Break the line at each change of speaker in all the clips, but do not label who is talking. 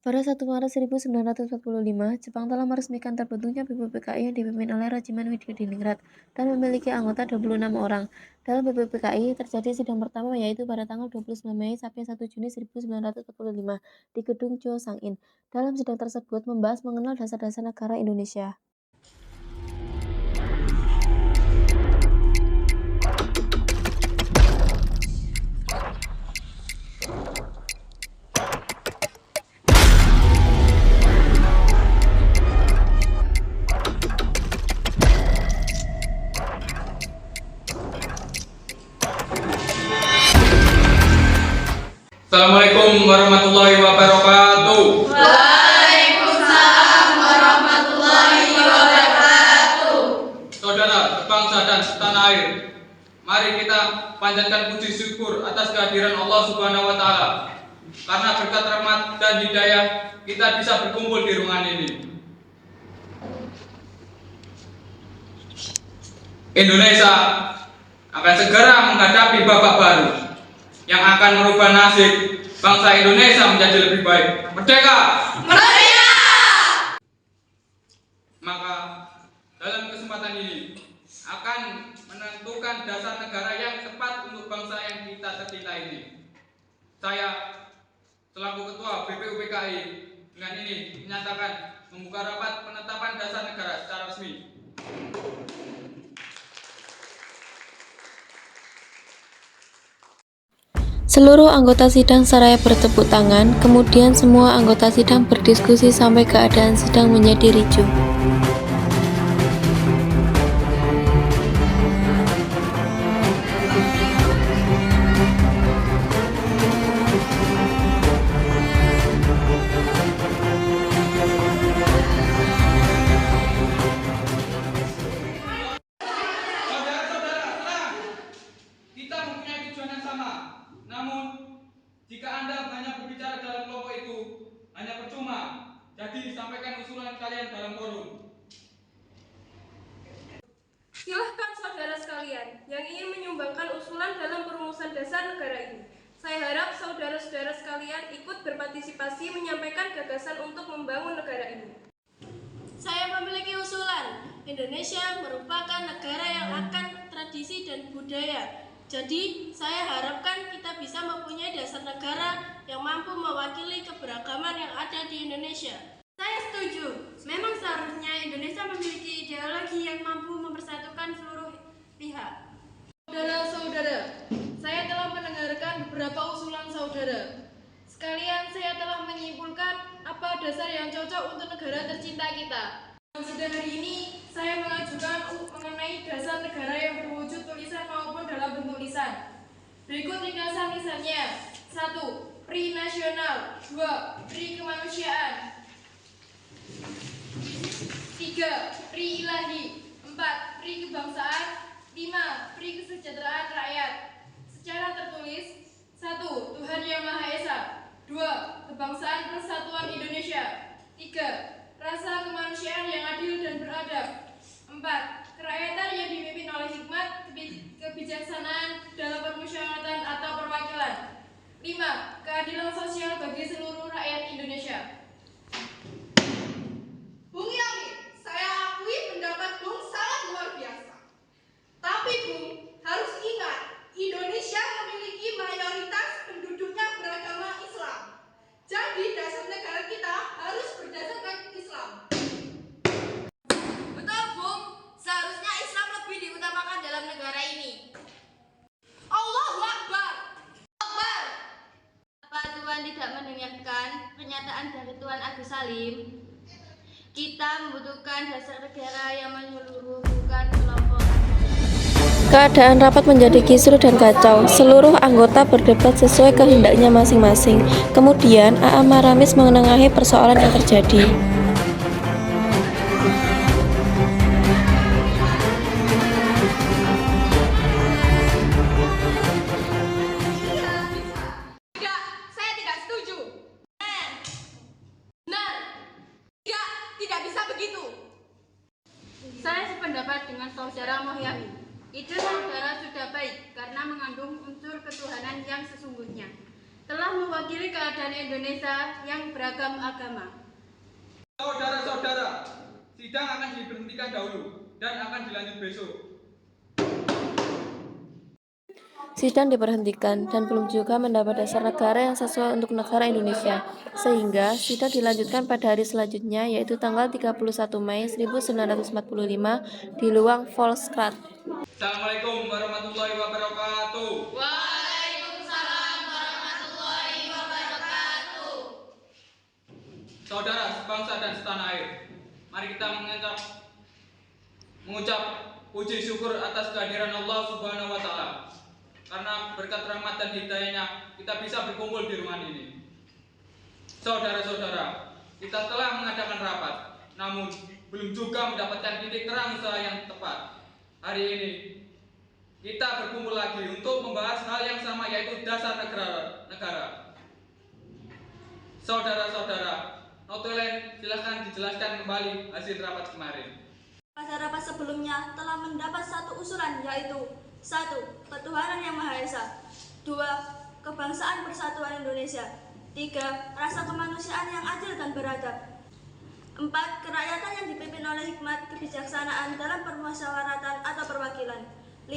Pada 1 Maret 1945, Jepang telah meresmikan terbentuknya BPPKI yang dipimpin oleh Regimen Widodiningrat dan memiliki anggota 26 orang. Dalam BPPKI terjadi sidang pertama yaitu pada tanggal 29 Mei sampai 1 Juni 1945 di Gedung Chosangin. Dalam sidang tersebut membahas mengenal dasar-dasar negara Indonesia.
Assalamualaikum warahmatullahi wabarakatuh.
Waalaikumsalam warahmatullahi wabarakatuh.
Saudara sebangsa dan setanah air, mari kita panjatkan puji syukur atas kehadiran Allah Subhanahu wa taala. Karena berkat rahmat dan hidayah kita bisa berkumpul di ruangan ini. Indonesia akan segera menghadapi babak baru yang akan merubah nasib bangsa Indonesia menjadi lebih baik. Merdeka!
Merdeka!
Maka dalam kesempatan ini akan menentukan dasar negara yang tepat untuk bangsa yang kita tercinta ini. Saya selaku Ketua BPUPKI dengan ini menyatakan membuka rapat penetapan dasar negara secara resmi.
Seluruh anggota sidang seraya bertepuk tangan, kemudian semua anggota sidang berdiskusi sampai keadaan sidang menjadi ricuh.
Kita mempunyai tujuan yang sama. Namun, jika Anda hanya berbicara dalam kelompok itu, hanya percuma. Jadi, sampaikan usulan kalian dalam forum.
Silahkan saudara sekalian yang ingin menyumbangkan usulan dalam perumusan dasar negara ini. Saya harap saudara-saudara sekalian ikut berpartisipasi menyampaikan gagasan untuk membangun negara ini.
Saya memiliki usulan. Indonesia merupakan negara yang akan tradisi dan budaya. Jadi, saya harapkan kita bisa mempunyai dasar negara yang mampu mewakili keberagaman yang ada di Indonesia.
Saya setuju. Memang seharusnya Indonesia memiliki ideologi yang mampu mempersatukan seluruh pihak.
Saudara-saudara, saya telah mendengarkan beberapa usulan saudara. Sekalian saya telah menyimpulkan apa dasar yang cocok untuk negara tercinta kita. Dalam sidang hari ini, saya mengajukan mengenai dasar negara yang berwujud tulisan maupun dalam bentuk lisan. Berikut ringkasan lisannya. 1. Pri nasional. 2. Pri kemanusiaan. 3. Pri ilahi. 4. Pri kebangsaan. 5. Pri kesejahteraan rakyat. Secara tertulis. 1. Tuhan Yang Maha Esa. 2. Kebangsaan Persatuan Indonesia. 3. Rasa kemanusiaan yang adil dan beradab. 4. Kerakyatan yang dipimpin oleh hikmat, kebijaksanaan dalam permusyawaratan atau perwakilan. 5. Keadilan sosial bagi seluruh rakyat Indonesia.
Bung Yamin, saya akui pendapat Bung sangat luar biasa. Tapi Bung, harus ingat, Indonesia memiliki mayoritas penduduknya beragama Islam. Jadi dasar negara kita harus berdasarkan Islam.
Betul, Bung. Seharusnya Islam lebih diutamakan dalam negara ini.
Allahu Akbar.
Akbar. Apa Tuhan tidak mendengarkan pernyataan dari Tuan Agus Salim? Kita membutuhkan dasar negara yang menyeluruhkan kelompok.
Keadaan rapat menjadi kisruh dan kacau. Seluruh anggota berdebat sesuai kehendaknya masing-masing. Kemudian, A.A. Maramis menengahi persoalan yang terjadi.
Tidak, saya tidak setuju. Benar. Tidak bisa begitu.
Saya sependapat dengan saudara Mohyami. Ide saudara sudah baik karena mengandung unsur ketuhanan yang sesungguhnya.
telah mewakili keadaan Indonesia yang beragam agama.
Saudara-saudara, sidang akan diberhentikan dahulu dan akan dilanjut besok.
Sidang diberhentikan dan belum juga mendapat dasar negara yang sesuai untuk negara Indonesia, sehingga sidang dilanjutkan pada hari selanjutnya, yaitu tanggal 31 Mei 1945 di Luang Volkskrant.
Assalamualaikum warahmatullahi wabarakatuh.
Waalaikumsalam warahmatullahi wabarakatuh.
Saudara sebangsa dan setanah air, mari kita mengucap puji syukur atas kehadiran Allah Subhanahu wa Ta'ala. Karena berkat rahmat dan hidayahnya kita bisa berkumpul di ruangan ini. Saudara-saudara, kita telah mengadakan rapat, namun belum juga mendapatkan titik terang usaha yang tepat. Hari ini kita berkumpul lagi untuk membahas hal yang sama, yaitu dasar negara. Saudara-saudara, notulen silahkan dijelaskan kembali hasil rapat kemarin.
Pada rapat sebelumnya telah mendapat satu usulan, yaitu 1. Ketuhanan Yang Maha Esa. 2. Kebangsaan Persatuan Indonesia. 3. Rasa kemanusiaan yang adil dan beradab. 4. Kerakyatan yang dipimpin oleh hikmat kebijaksanaan dalam permusyawaratan atau perwakilan. 5.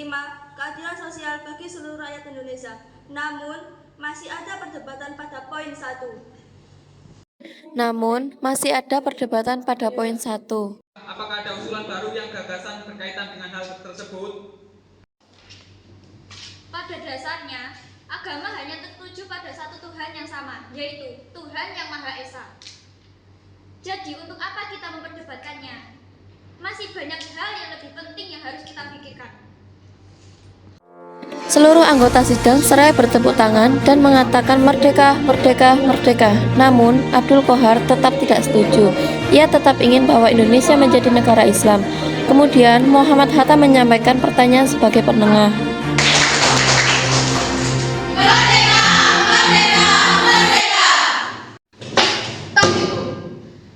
Keadilan sosial bagi seluruh rakyat Indonesia. Namun, masih ada perdebatan pada poin 1.
Apakah ada usulan baru yang gagasan berkaitan dengan hal tersebut?
Pada dasarnya, agama hanya tertuju pada satu Tuhan yang sama, yaitu Tuhan Yang Maha Esa. Jadi untuk apa kita memperdebatkannya? Masih banyak hal yang lebih penting yang harus kita pikirkan.
Seluruh anggota sidang seraya bertepuk tangan dan mengatakan merdeka, merdeka, merdeka. Namun, Abdul Qohar tetap tidak setuju. Ia tetap ingin bahwa Indonesia menjadi negara Islam. Kemudian, Muhammad Hatta menyampaikan pertanyaan sebagai penengah.
Tapi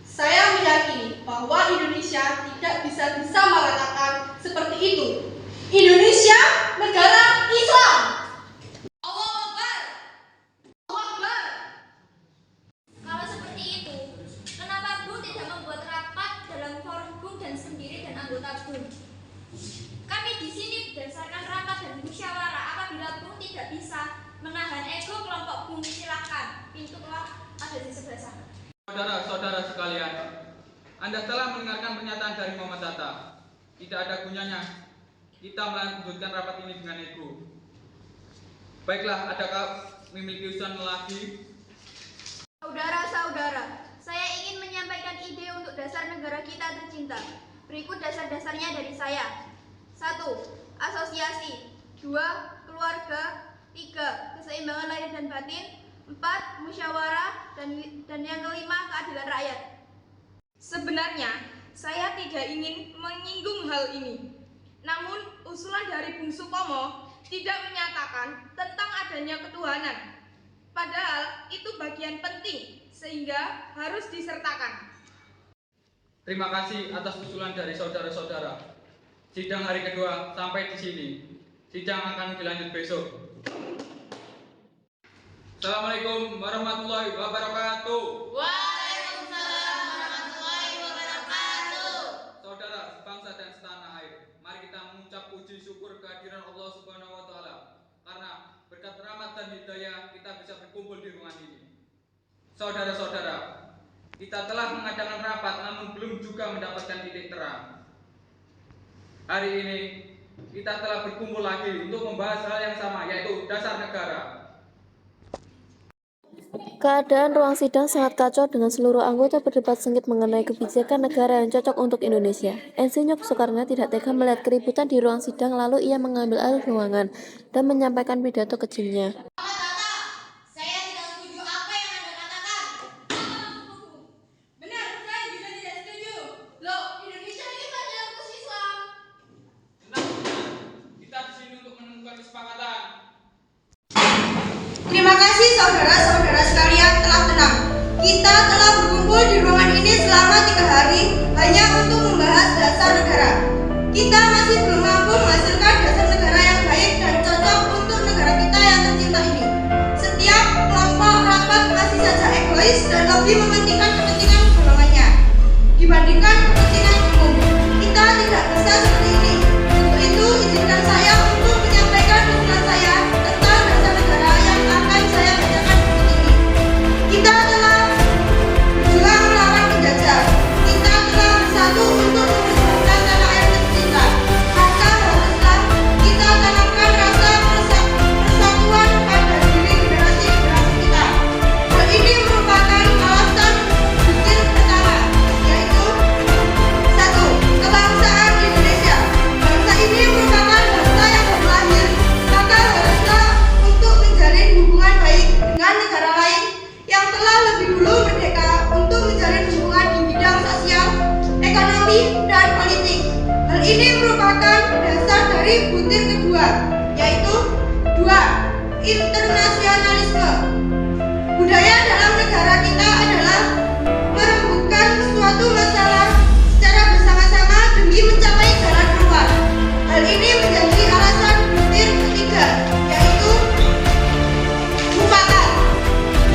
saya meyakini bahwa Indonesia tidak bisa disamaratakan seperti itu. Indonesia negara Islam. Allahu Akbar. Allahu Akbar.
Kalau seperti itu, kenapa Bung tidak membuat rapat dalam forum Bung dan sendiri dan anggota Bung? Kami di sini berdasarkan rapat dan musyawarah. Apabila Bung tidak bisa menahan ego kelompok Bung, silakan. Pintu keluar ada di sebelah sana.
Saudara-saudara sekalian, Anda telah mendengarkan pernyataan dari Muhammad Hatta. Tidak ada gunanya kita melanjutkan rapat ini dengan ego. Baiklah, adakah memiliki usulan lagi?
Saudara-saudara, saya ingin menyampaikan ide untuk dasar negara kita tercinta. Berikut dasar-dasarnya dari saya. 1. Asosiasi. 2. Keluarga. 3. Keseimbangan lahir dan batin. 4. Musyawarah. Dan yang kelima, keadilan rakyat.
Sebenarnya saya tidak ingin menyinggung hal ini. Namun usulan dari Bung Supomo tidak menyatakan tentang adanya ketuhanan. Padahal itu bagian penting sehingga harus disertakan.
Terima kasih atas usulan dari saudara-saudara. Sidang hari kedua sampai di sini. Sidang akan dilanjut besok. Assalamualaikum warahmatullahi wabarakatuh.
Waalaikumsalam warahmatullahi wabarakatuh.
Saudara sebangsa dan setanah air, mari kita mengucap puji syukur kehadiran Allah Subhanahu wa Ta'ala. Karena berkat rahmat dan hidayah kita bisa berkumpul di ruangan ini. Saudara-saudara, kita telah mengadakan rapat namun belum juga mendapatkan titik terang. Hari ini kita telah berkumpul lagi untuk membahas hal yang sama, yaitu dasar negara.
Keadaan ruang sidang sangat kacau dengan seluruh anggota berdebat sengit mengenai kebijakan negara yang cocok untuk Indonesia. Insinyur Soekarno tidak tega melihat keributan di ruang sidang, lalu ia mengambil alih ruangan dan menyampaikan pidato kecilnya.
Saya tidak setuju apa yang Anda katakan. Benar, saya juga tidak setuju. Loh, Indonesia ini kan dalam kursus Islam.
Tenang, kita di sini untuk menemukan kesepakatan.
Terima kasih saudara-saudara sekalian telah tenang. Kita telah berkumpul di ruangan ini selama 3 hari hanya untuk membahas dasar negara. Kita masih belum mampu menghasilkan dasar negara yang baik dan cocok untuk negara kita yang tercinta ini. Setiap kelompok kedua, yaitu 2. Internasionalisme. Budaya dalam negara kita adalah merembukan suatu masalah secara bersama-sama demi mencapai jalan keluar. Hal ini menjadi alasan butir ketiga, yaitu mufakat.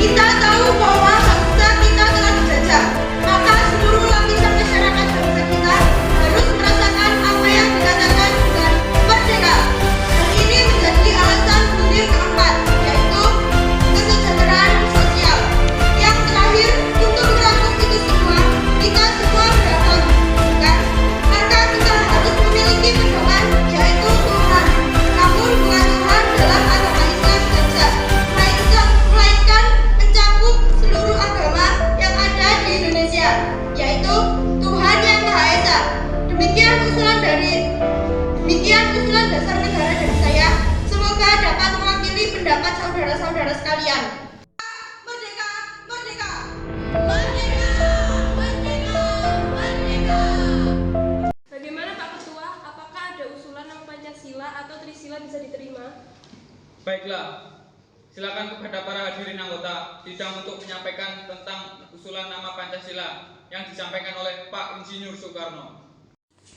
Kita tahu bahwa bangsa kita telah dijajah, maka seluruh lapisan masyarakat bangsa kita harus merasakan apa yang dikatakan dengan merdeka. Hal ini menjadi alasan butir keempat, yaitu kesejahteraan sosial. Yang terakhir, untuk merangkum itu semua, kita semua beragam, bukan? Maka kita harus memiliki pedoman, yaitu Tuhan. Namun bukan Tuhan dalam agama Islam saja, melainkan mencakup seluruh agama yang ada di Indonesia, yaitu Tuhan Yang Maha Esa. Demikian usulan dasar negara dari saya. Semoga dapat mewakili pendapat saudara-saudara sekalian. Merdeka, merdeka, merdeka, merdeka, merdeka.
Bagaimana Pak Ketua? Apakah ada usulan nama Pancasila atau Trisila bisa diterima?
Baiklah, silakan kepada para hadirin anggota sidang untuk menyampaikan tentang usulan nama Pancasila yang disampaikan oleh Pak Insinyur Soekarno.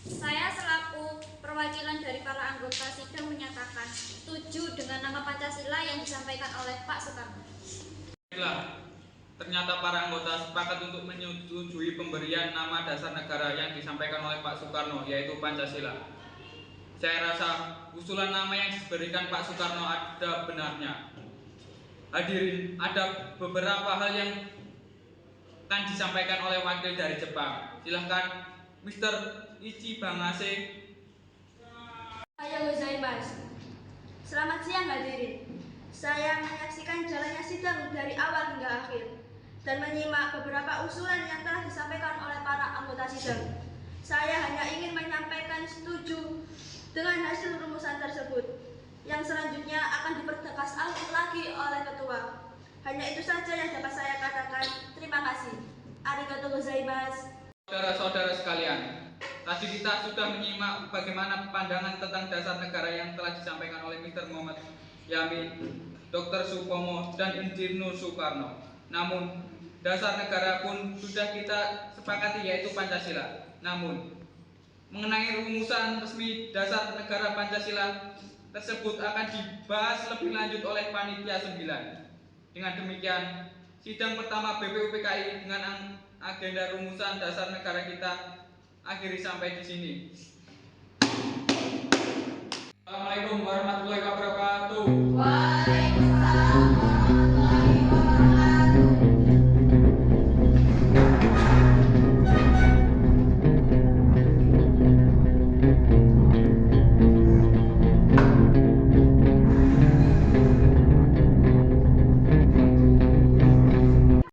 Saya selaku perwakilan dari para anggota sidang menyatakan setuju dengan nama Pancasila yang disampaikan oleh Pak Soekarno.
Baiklah, ternyata para anggota sepakat untuk menyetujui pemberian nama dasar negara yang disampaikan oleh Pak Soekarno, yaitu Pancasila. Saya rasa usulan nama yang diberikan Pak Soekarno ada benarnya. Hadirin, ada beberapa hal yang akan disampaikan oleh wakil dari Jepang. Silahkan Mr. Ichi Bangase.
Ohayou gozaimasu. Selamat siang hadirin. Saya menyaksikan jalannya sidang dari awal hingga akhir dan menyimak beberapa usulan yang telah disampaikan oleh para anggota sidang. Saya hanya ingin menyampaikan setuju dengan hasil rumusan tersebut yang selanjutnya akan dipertegas lagi oleh ketua. Hanya itu saja yang dapat saya katakan. Terima kasih. Arigatou gozaimasu.
Saudara-saudara sekalian, tadi kita sudah menyimak bagaimana pandangan tentang dasar negara yang telah disampaikan oleh Mr. Muhammad Yamin, Dr. Supomo, dan Insinyur Soekarno. Namun, dasar negara pun sudah kita sepakati, yaitu Pancasila. Namun, mengenai rumusan resmi dasar negara Pancasila tersebut akan dibahas lebih lanjut oleh Panitia 9. Dengan demikian, sidang pertama BPUPKI dengan agenda rumusan dasar negara kita akhiri sampai di sini.